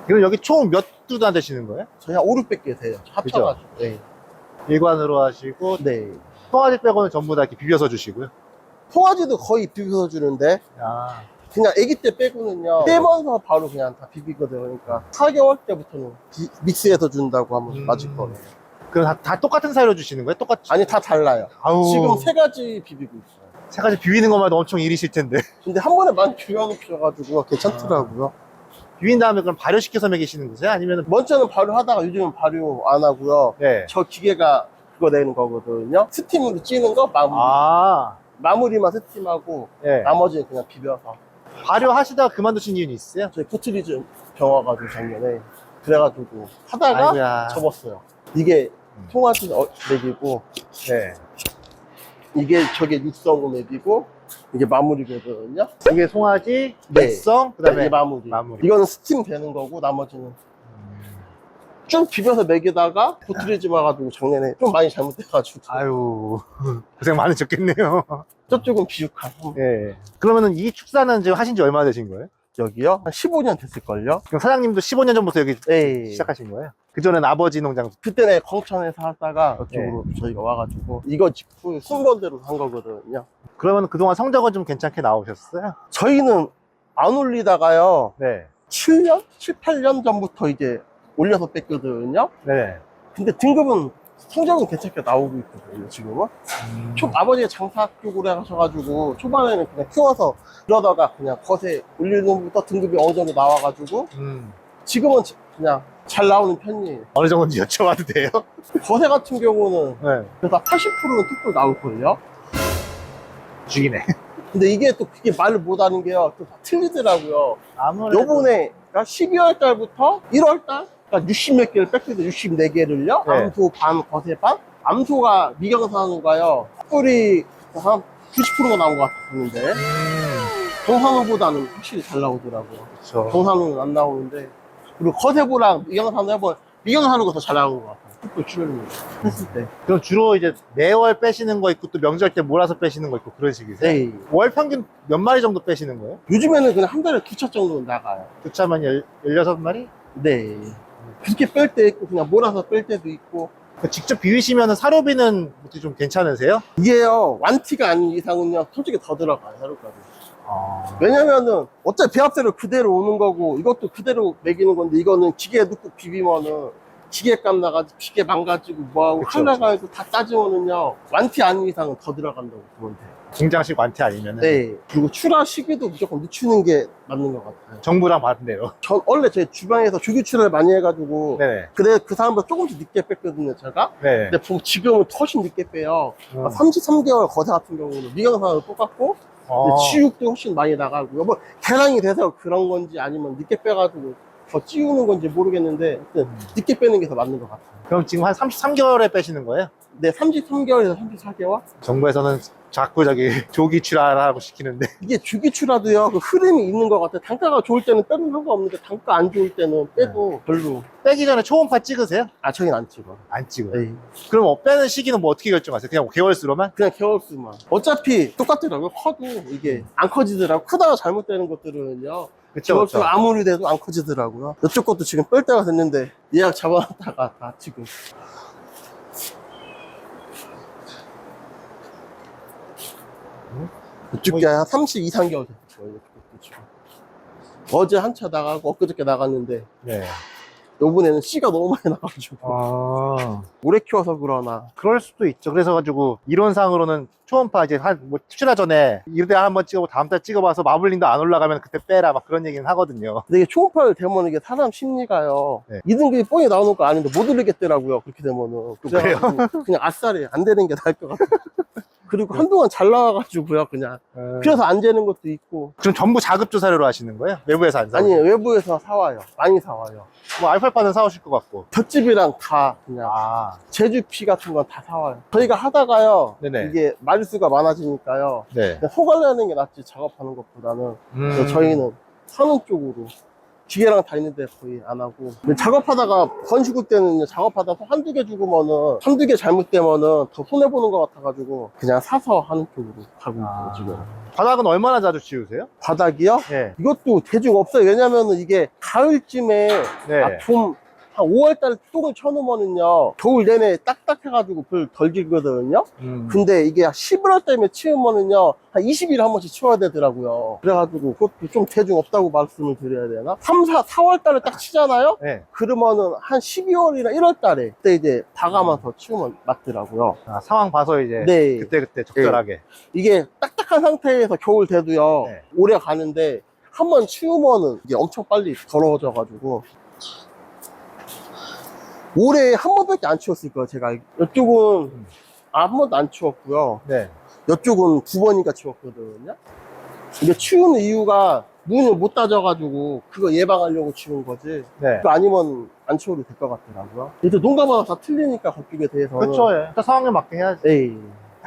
그럼 여기 총 몇 두단 되시는 거예요? 저희 한 5, 600개 돼요. 합쳐가지고. 네. 일관으로 하시고 네. 송아지 빼고는 전부 다 이렇게 비벼서 주시고요. 송아지도 거의 비벼서 주는데, 아, 그냥 아기 때 빼고는요, 떼면서 바로 그냥 다 비비거든요. 그러니까 4개월 때부터는 믹스해서 준다고 하면 맞을 거예요. 그럼 다 똑같은 사이로 주시는 거예요? 똑같이? 아니, 다 달라요. 아우, 지금 3가지 비비고 있어요. 세 가지 비비는 것만 해도 엄청 일이실 텐데. 근데 한 번에 많이 비워놓으셔가지고 괜찮더라고요. 비빈 다음에 그럼 발효시켜서 먹이시는 거세요? 아니면 먼저는 발효하다가 요즘은 발효 안 하고요. 네. 저 기계가 그거 내는 거거든요. 스팀으로 찌는 거 마무리. 아, 마무리만 스팀하고 네. 나머지는 그냥 비벼서. 발효하시다가 그만두신 이유는 있으세요? 저희 보트리즘 병 와가지고 작년에 그래가지고 하다가 아이고야. 접었어요. 이게 송아지 맵이고 네. 이게 저게 육성 맵이고 이게 마무리거든요. 이게 송아지, 네. 백성, 그 다음에 이게 마무리. 이거는 스팀 되는 거고 나머지는 쭉 비벼서 먹이다가 보트리즘 와가지고 작년에 좀 많이 잘못돼가지고 아유, 고생 많으셨겠네요. 저쪽은 비육한. 예. 그러면은 이 축사는 지금 하신 지 얼마나 되신 거예요? 여기요? 한 15년 됐을걸요? 그럼 사장님도 15년 전부터 여기 네. 시작하신 거예요? 그전에는 아버지 농장. 그때는 광천에서 하다가 이쪽으로 저희가 와가지고 이거 짚고 순번대로 한 거거든요. 그러면 그동안 성적은 좀 괜찮게 나오셨어요? 저희는 안 올리다가요. 네. 7년? 7, 8년 전부터 이제 올려서 뺐거든요. 네. 근데 등급은 성적은 괜찮게 나오고 있거든요, 지금은. 아버지가 장사 쪽으로 하셔가지고 초반에는 그냥 키워서 그러다가 그냥 거세 올리는 것부터 등급이 어느 정도 나와가지고 지금은 그냥 잘 나오는 편이에요. 어느 정도인지 여쭤봐도 돼요? 거세 같은 경우는 네. 그래서 80%는 뚝뚝 나올걸요? 죽이네. 근데 이게 또 그게 말을 못하는 게요. 또 다 틀리더라고요. 아무래도. 요번에 그러니까 12월 달부터 1월 달 그러니까 60몇 개를 뺐거든요. 64개를요. 네. 암소 반, 거세 반. 암소가 미경산우가요. 뿔이 한 90%가 나온 것 같았는데 경산우보다는 확실히 잘 나오더라고요. 그렇죠. 경산우는 안 나오는데 그리고 거세보랑 미경산우 해보면 미경산우가 더 잘 나오는 것 같아요. 뿔 출혈 했을 때. 그럼 주로 이제 매월 빼시는 거 있고 또 명절 때 몰아서 빼시는 거 있고 그런 식이세요? 네. 월 평균 몇 마리 정도 빼시는 거예요? 요즘에는 그냥 한 달에 2차 정도 나가요. 두 차만 16마리? 네. 그렇게 뺄 때 있고 그냥 몰아서 뺄 때도 있고. 직접 비위시면 사료비는 어떻게 좀 괜찮으세요? 이게요 완티가 아닌 이상은요 솔직히 더 들어가요 사료값이. 아... 왜냐면은 어차피 배합세로 그대로 오는 거고 이것도 그대로 매기는 건데 이거는 기계에 넣고 비비면은 기계값 나가지고 기계 망가지고 뭐하고 그쵸, 칼라가지고 다 따지면은요 완티 아닌 이상은 더 들어간다고 보면 돼요. 공장식 완태 아니면은 네. 그리고 출하 시기도 무조건 늦추는 게 맞는 것 같아요. 정부랑 반대로. 전 원래 제 주방에서 조기 출하를 많이 해가지고 네네. 그래 그 사람보다 조금씩 늦게 뺐거든요 제가. 네. 근데 지금은 훨씬 늦게 빼요. 33개월 거세 같은 경우는 미경산을 똑같고 치육도 훨씬 많이 나가고요. 뭐 개량이 돼서 그런 건지 아니면 늦게 빼가지고 더 찌우는 건지 모르겠는데 늦게 빼는 게 더 맞는 것 같아요. 그럼 지금 한 33개월에 빼시는 거예요? 네, 33개월에서 34개월? 정부에서는 자꾸 조기 출하라고 시키는데. 이게 주기출하도요, 그 흐름이 있는 것 같아요. 단가가 좋을 때는 빼도 상관없는데, 단가 안 좋을 때는 빼도 별로. 빼기 전에 초음파 찍으세요? 아, 저긴 안 찍어. 안 찍어요. 네. 그럼 빼는 시기는 뭐 어떻게 결정하세요? 그냥 개월수로만? 그냥 개월수만. 어차피 똑같더라고요. 커도 이게 안 커지더라고요. 크다가 잘못되는 것들은요. 그쵸, 개월수 그쵸. 아무리 돼도 안 커지더라고요. 이쪽 것도 지금 뺄 때가 됐는데, 예약 잡아놨다가 다 지금. 이쪽이 한 32, 3개월 됐어요. 이쪽도 지금. 어제 한 차 나가고 엊그저께 나갔는데 네. 요번에는 씨가 너무 많이 나가지고 아, 오래 키워서 그러나. 그럴 수도 있죠. 그래서 가지고 이론상으로는 초음파 이제 출하 전에 이때 한번 찍어보고 다음 달 찍어봐서 마블링도 안 올라가면 그때 빼라 막 그런 얘기는 하거든요. 근데 이게 초음파를 되면 이게 사람 심리가요. 네. 2등급이 뻔히 나오는 거 아닌데 못 올리겠더라고요. 그렇게 되면은. 그래요? 그냥 아싸리 안 되는 게 나을 것 같아요. 그리고 한동안 잘 나와가지고요, 그냥. 그래서 안 되는 것도 있고. 그럼 전부 자급조 사료로 하시는 거예요? 외부에서 안 사요? 아니, 외부에서 사와요. 많이 사와요. 뭐 알팔바는 사오실 것 같고. 볏집이랑 다 그냥. 아, 제주피 같은 건 다 사와요. 저희가 하다가요. 네네. 이게 마리수가 많아지니까요. 네. 그냥 소갈내는 게 낫지 작업하는 것보다는. 그래서 저희는 사는 쪽으로 기계랑 다니는데 거의 안 하고. 근데 작업하다가 건시구 때는 작업하다가 한두 개 죽으면은 한두 개 잘못되면은 더 손해보는 것 같아가지고 그냥 사서 하는 쪽으로 가고 있어요 지금. 바닥은 얼마나 자주 치우세요? 바닥이요? 네. 이것도 대중 없어요. 왜냐면은 이게 가을쯤에 네. 좀 한 5월달에 똥을 쳐놓으면은요 겨울 내내 딱딱해가지고 불 덜 지거든요. 근데 이게 11월달에 치우면은요 한 20일에 한 번씩 치워야 되더라고요. 그래가지고 그것도 좀 대중 없다고 말씀을 드려야 되나? 4월달에 딱 치잖아요. 네. 그러면은 한 12월이나 1월달에 그때 이제 봐가면서 치우면 맞더라고요. 아, 상황 봐서 이제 네. 그때 적절하게. 이게 딱딱한 상태에서 겨울 돼도요 네. 오래 가는데 한 번 치우면은 이게 엄청 빨리 더러워져가지고 올해 한 번밖에 안 치웠을 거예요 제가. 이쪽은 한 번도 안 치웠고요. 네. 이쪽은 2번인가 치웠거든요. 이게 치우는 이유가 문을 못 닫아가지고 그거 예방하려고 치운 거지. 네. 그거 아니면 안 치워도 될 것 같더라고요. 이제 농가마다 다 틀리니까 그쪽에 대해서는. 그렇죠. 예. 그 상황에 맞게 해야지. 에이.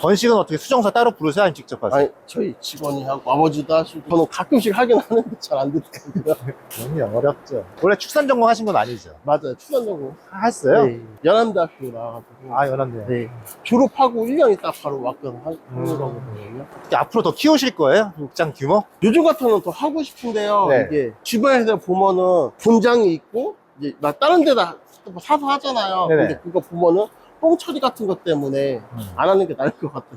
건식은 어떻게 수정사 따로 부르세요? 아니면 직접 하세요? 아니 저희 직원이 하고 아버지도 하시고 저는 가끔씩 하긴 하는데 잘 안 되더라고요. 그럼요, 어렵죠. 원래 축산 전공 하신 건 아니죠? 맞아요. 추산전공. 했어요? 네. 연암대학교 나와가지고. 아, 연합네요. 네. 졸업하고 1년 있다 바로 왔거든요. 하는 거거든요. 앞으로 더 키우실 거예요? 목장 규모? 요즘 같아는 더 하고 싶은데요. 네. 이게 주변에서 보면은 본장이 있고 이제 막 다른 데다 뭐 사서 하잖아요. 네네. 근데 그거 보면은 똥 처리 같은 것 때문에 안 하는 게 나을 것 같아요.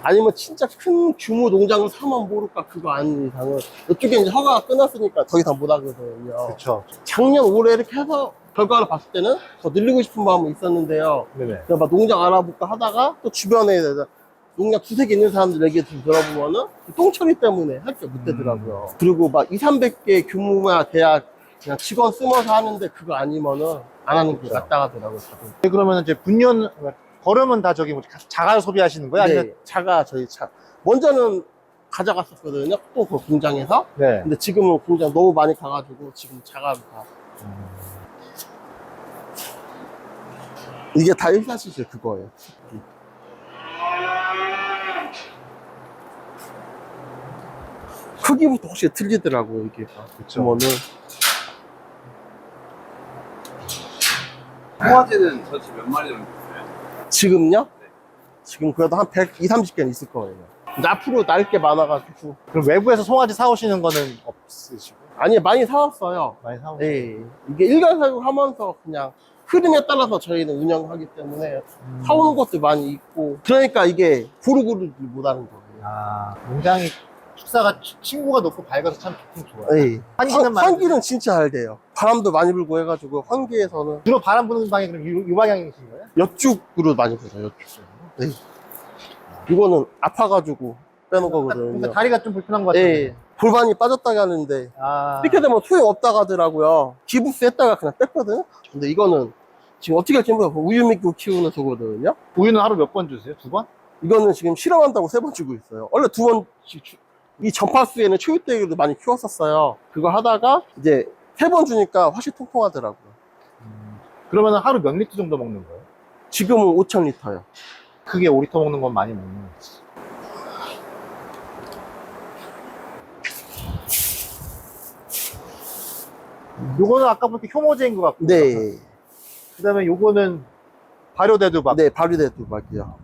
아니면 진짜 큰 규모 농장을 사면 모를까 그거 아닌 이상은 이쪽에 이제 허가가 끝났으니까 더 이상 못 하거든요. 그렇죠. 작년 올해 이렇게 해서 결과를 봤을 때는 더 늘리고 싶은 마음은 있었는데요. 네네. 그래서 막 농장 알아볼까 하다가 또 주변에 농장 두세 개 있는 사람들 얘기 들어보면은 똥처리 때문에 할 게 못 되더라고요. 그리고 막 2, 300개 규모가 돼야 그냥 직원 쓰면서 하는데 그거 아니면은 안 하는 게 그렇죠. 낫다 하더라고요. 다들. 네, 그러면 이제 분연, 거름은 다 저기 뭐 자가 소비하시는 거예요? 아니면? 네, 차가 저희 차. 먼저는 가져갔었거든요. 또 그 공장에서. 네. 근데 지금은 공장 너무 많이 가가지고 지금 차가 다. 이게 다 1사시죠 그거예요. 크기부터 확실히 틀리더라고요 이게. 그쵸. 보면은 송아지는 전체 몇 마리 정도 있어요? 지금요? 네. 지금 그래도 한 100, 20, 30개는 있을 거예요. 근데 앞으로 날 게 많아가지고. 그럼 외부에서 송아지 사오시는 거는 없으시고? 아니, 많이 사왔어요. 많이 사오시고? 네. 이게 일괄사육 하면서 그냥 흐름에 따라서 저희는 운영하기 때문에 사오는 것도 많이 있고. 그러니까 이게 고루고루 못하는 거예요. 아, 농장이 축사가 층고가 높고 밝아서 참 좋긴 좋아요. 네. 환기는 많이 환기는 진짜 잘 돼요. 바람도 많이 불고 해가지고 환기에서는 주로 바람 부는 방이 그럼 이 방향이신 거예요? 옆쪽으로 많이 불어요. 옆쪽. 네. 이거는 아파가지고 빼놓은 거거든요. 근데 다리가 좀 불편한 것 같아요. 네. 골반이 빠졌다고 하는데 아, 이렇게 되면 소용 없다고 하더라고요. 기부스 했다가 그냥 뺐거든요. 근데 이거는 지금 어떻게 할지 모르겠어요. 우유 믿고 키우는 소거든요. 우유는 하루 몇 번 주세요? 2번? 이거는 지금 실험한다고 3번 주고 있어요. 원래 2번, 이 전파수에는 초유대기도 많이 키웠었어요. 그거 하다가 이제 3번 주니까 훨씬 통통하더라고요. 그러면 하루 몇 리터 정도 먹는 거예요? 지금은 5,000리터요. 크게 5리터 먹는 건 많이 먹는 거지. 요거는 아까 보니까 효모제인 것 같고. 네. 그 다음에 요거는 발효대도 막. 네, 발효대도 막이요.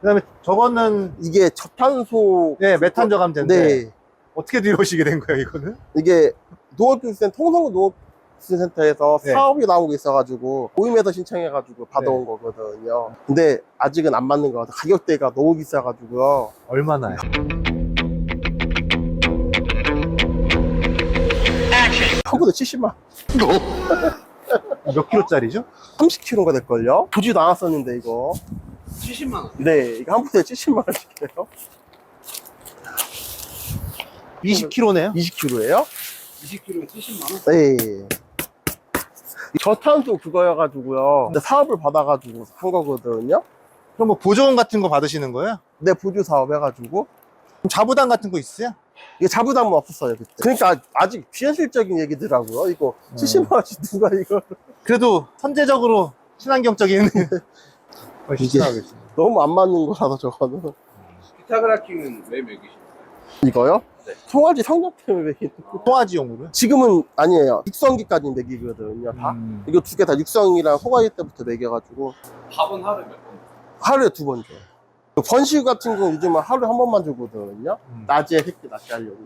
그 다음에 저거는, 이게 저탄소. 네, 메탄 저감제인데. 네. 어떻게 들어오시게 된 거예요, 이거는? 이게 농업기술센터, 통성구 농업기술센터에서 네. 사업이 나오고 있어가지고 모임에서 신청해가지고 받아온 네. 거거든요. 근데 아직은 안 맞는 것 같아요. 가격대가 너무 비싸가지고요. 얼마나요? 한번에 70만. 몇 킬로짜리죠? 30kg가 될걸요? 보지도 않았었는데 이거. 70만 원. 네, 이거 한 번에 70만 원씩해요. 20킬로네요? 20kg예요? 20kg에 70만 원? 네. 저탄소 그거여가지고요. 근데 사업을 받아가지고 한 거거든요. 그럼 뭐 보조금 같은 거 받으시는 거예요? 내 보조 사업 해가지고. 그럼 자부담 같은 거 있어요? 이게 자부담은 없었어요, 그때. 그러니까 아직 비현실적인 얘기더라고요. 이거 70만 원씩 누가 이거. 그래도 선제적으로 친환경적인. 이게 너무 안 맞는 거라서 저거는. 피타그라킹은 왜 먹이십니까? 이거요? 네. 송아지 성장 때문에 매기는 거. 송아지용으로? 지금은 아니에요. 육성기까지 매기거든요, 다. 이거 두 개 다 육성이랑 송아지 때부터 매겨가지고 밥은 하루에 몇 번? 하루에 2번 줘요. 번식 같은 거 요즘은 하루에 한 번만 주거든요. 낮에 새끼 낳게 하려고.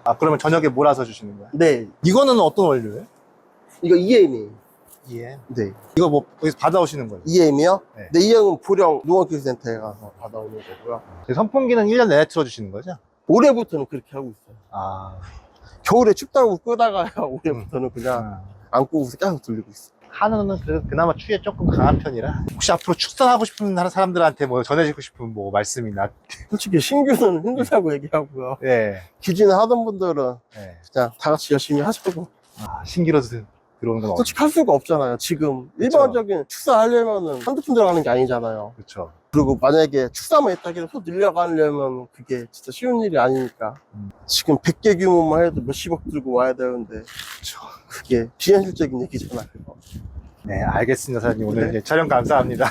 아, 그러면 저녁에 몰아서 주시는 거야? 네. 이거는 어떤 원료예요? 이거 EM이에요. 예. 네. 이거 뭐 어디서 받아오시는 거예요? EM이요? 네. 네. EM은 보령 농업기술센터에 가서 받아오는 거고요. 선풍기는 1년 내내 틀어주시는 거죠? 올해부터는 그렇게 하고 있어요. 아. 겨울에 춥다고 끄다가요. 올해부터는 그냥 아. 안 끄고 계속 돌리고 있어요. 한우는 그나마 추위에 조금 강한 편이라 혹시 앞으로 축산하고 싶은 사람들한테 뭐 전해주고 싶은 뭐 말씀이나 솔직히 신규는 힘들다고 얘기하고요. 예. 기준을 하던 분들은 예. 그냥 다 같이 열심히 하시고. 아, 신기로 들어오는 건 솔직히 할 수가 없잖아요. 지금 일반적인 축사하려면은 한두 푼 들어가는 게 아니잖아요. 그렇죠. 그리고 만약에 축사만 했다기를 또 늘려가려면 그게 진짜 쉬운 일이 아니니까. 지금 100개 규모만 해도 몇십억 들고 와야 되는데 그게 비현실적인 얘기잖아요. 네, 알겠습니다, 사장님. 오늘 네. 이제 촬영 감사합니다.